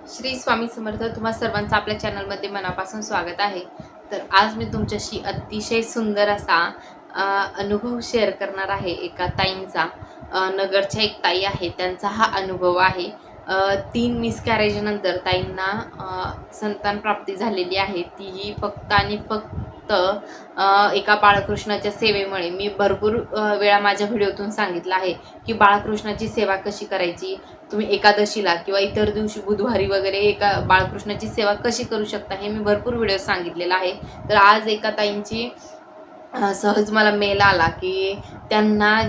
श्री स्वामी समर्थ. तुम्हा सर्वांचं आपल्या चॅनलमध्ये मनापासून स्वागत आहे. तर आज मी तुमच्याशी अतिशय सुंदर असा अनुभव शेअर करणार आहे. एका ताईंचा, नगरच्या एक ताई आहे, त्यांचा हा अनुभव आहे. 3 मिसकॅरेजनंतर ताईंना संतान प्राप्ती झालेली आहे. तीही फक्त आणि फक्त एका बाळकृष्णाच्या सेवेमुळे. मी भरपूर वेळा माझ्या व्हिडिओतून सांगितलं आहे की बाळकृष्णाची सेवा कशी करायची, तुम्ही एकादशीला किंवा इतर दिवशी बुधवारी वगैरे एका बाळकृष्णाची सेवा कशी करू शकता, हे मी भरपूर व्हिडिओ सांगितलेला आहे. तर आज एका ताईंची सहज मला मेल आला की त्यांना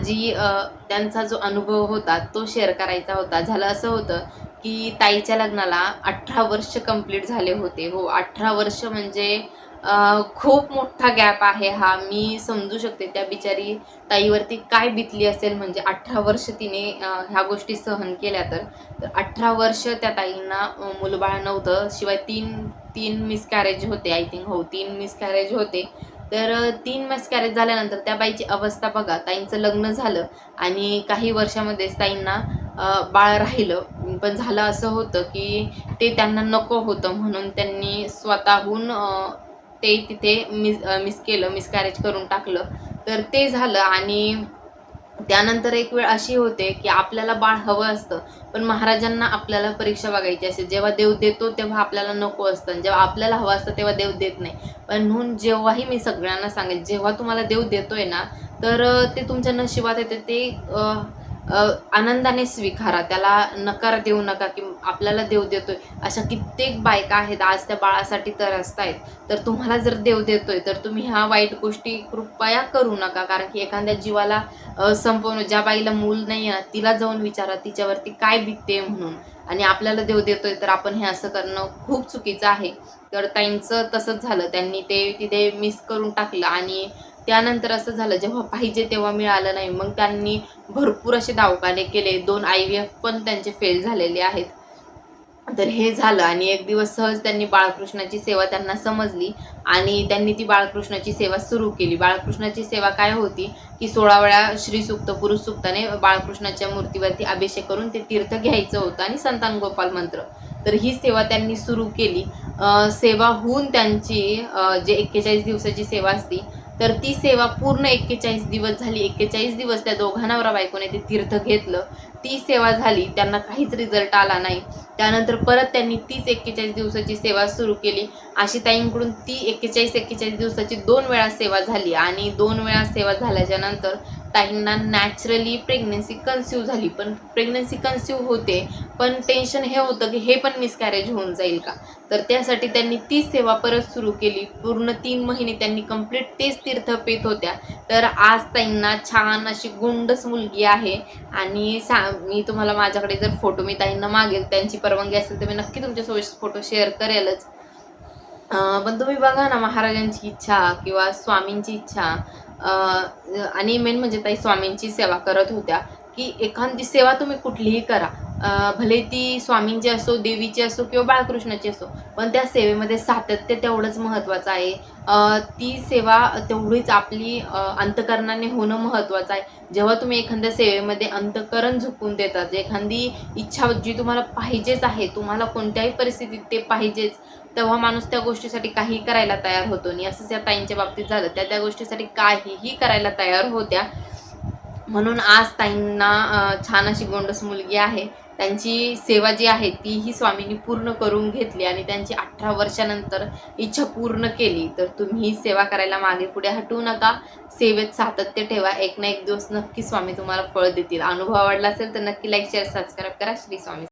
त्यांचा जो अनुभव होता तो शेअर करायचा होता. झालं असं होतं की ताईच्या लग्नाला 18 वर्ष कंप्लीट झाले होते. हो, 18 वर्ष म्हणजे खूप मोठा गॅप आहे हा. मी समजू शकते त्या बिचारी ताईवरती काय बितली असेल. म्हणजे 18 वर्ष तिने ह्या गोष्टी सहन केल्या. तर 18 वर्ष त्या ताईंना मुलबाळ नव्हतं. शिवाय तीन मिसकॅरेज होते, आय थिंक. हो, 3 मिसकॅरेज होते. तर 3 मिसकॅरेज झाल्यानंतर त्या बाईची अवस्था बघा. ताईंचं लग्न झालं आणि काही वर्षामध्येच ताईंना बाळ राहिलं. पण झालं असं होतं की ते त्यांना नको होतं, म्हणून त्यांनी स्वतःहून ते तिथे मिसकॅरेज करून टाकलं. तर ते झालं. आणि त्यानंतर एक वेळ अशी होते की आपल्याला बाळ हवं असतं, पण महाराजांना आपल्याला परीक्षा बघायची असते. जेव्हा देव देतो तेव्हा आपल्याला नको असतं, जेव्हा आपल्याला हवं असतं तेव्हा देव देत नाही. पण म्हणून जेव्हाही मी सगळ्यांना सांगेल, जेव्हा तुम्हाला देव देतोय ना, तर ते तुमच्या नशिबात येते. ते आनंदाने स्वीकारा, त्याला नकार देऊ नका की आपल्याला देव देतोय. अशा कित्येक बायका आहेत आज त्या बाळासाठी त्रस्त. तर तुम्हाला जर देव देतोय तर तुम्ही ह्या वाईट गोष्टी कृपया करू नका. कारण की एखाद्या जीवाला संपवणं, ज्या बाईला मूल नाही आहे तिला जाऊन विचारा तिच्यावरती काय बितते म्हणून. आणि आपल्याला देव देतोय तर आपण हे असं करणं खूप चुकीचं आहे. तर ताईंचं तसंच झालं. त्यांनी ते तिथे मिस करून टाकलं आणि त्यानंतर असं झालं, जेव्हा पाहिजे तेव्हा मिळालं नाही. मग त्यांनी भरपूर असे दवाखाने केले. 2 IVF पण त्यांचे फेल झालेले आहेत. तर हे झालं आणि एक दिवस सहज त्यांनी बाळकृष्णाची सेवा त्यांना समजली आणि त्यांनी ती बाळकृष्णाची सेवा सुरू केली. बाळकृष्णाची सेवा काय होती की 16 वेळा श्रीसूक्त, पुरुष सूक्ताने बाळकृष्णाच्या मूर्तीवरती अभिषेक करून ते तीर्थ घ्यायचं होतं आणि संतान गोपाल मंत्र. तर ही सेवा त्यांनी सुरू केली. सेवा होऊन त्यांची जे 41 दिवसाची सेवा असती, तर ती सेवा पूर्ण 41 दिवस झाली. 41 दिवस त्या दोघा नवरा बायकोने ते तीर्थ घेतलं. ती सेवा झाली, त्यांना काहीच रिझल्ट आला नाही. त्यानंतर परत त्यांनी तीच 41 दिवसाची सेवा सुरू केली. अशी ताईंकडून ती 41 दिवसाची 2 वेळा सेवा झाली आणि 2 वेळा सेवा झाल्याच्या नंतर ताईंना नॅचरली प्रेग्नन्सी कन्सीव्ह झाली. पण प्रेग्नन्सी कन्सीव्ह होते, पण टेन्शन हे होतं की हे पण मिसकॅरेज होऊन जाईल का. तर त्यासाठी त्यांनी तीच सेवा परत सुरू केली. पूर्ण 3 महिने त्यांनी कंप्लीट तेच तीर्थ पित होत्या. तर आज ताईंना छान अशी गोंडस मुलगी आहे. आणि मी तुम्हाला माझ्याकडे जर फोटो मी ताईंना मागेल, त्यांची परवानगी असेल तर मी नक्की तुमच्यासोबत फोटो शेअर करेलच. पण तुम्ही बघा ना, महाराजांची इच्छा किंवा स्वामींची इच्छा. आणि मेन म्हणजे ताई स्वामींची सेवा करत होत्या की एखादी सेवा तुम्ही कुठलीही करा, भले ती स्वामींची असो, देवीची असो किंवा बाळकृष्णाची असो, पण त्या सेवेमध्ये सातत्य तेवढंच महत्त्वाचं आहे. ती सेवा तेवढीच आपली अंतःकरणाने होणं महत्त्वाचं आहे. जेव्हा तुम्ही एखाद्या सेवेमध्ये अंतःकरण झुकवून देतात, एखादी इच्छा जी तुम्हाला पाहिजेच आहे, तुम्हाला कोणत्याही परिस्थितीत ते पाहिजेच, तेव्हा माणूस त्या गोष्टीसाठी काहीही करायला तयार होतो. आणि असंच या ताईंच्या बाबतीत झालं. त्या गोष्टीसाठी काहीही करायला तयार होत्या. म्हणून आज ताईंना छान अशी गोंडस मुलगी आहे. त्यांची सेवा जी आहे तीही स्वामींनी पूर्ण करून घेतली आणि त्यांची 18 वर्षानंतर इच्छा पूर्ण केली. तर तुम्ही सेवा करायला मागे पुढे हटू नका. सेवेत सातत्य ठेवा. एक ना एक दिवस नक्की स्वामी तुम्हाला फळ देतील. अनुभव आवडला असेल तर नक्की लाईक, शेअर, सबस्क्राईब करा. श्री स्वामी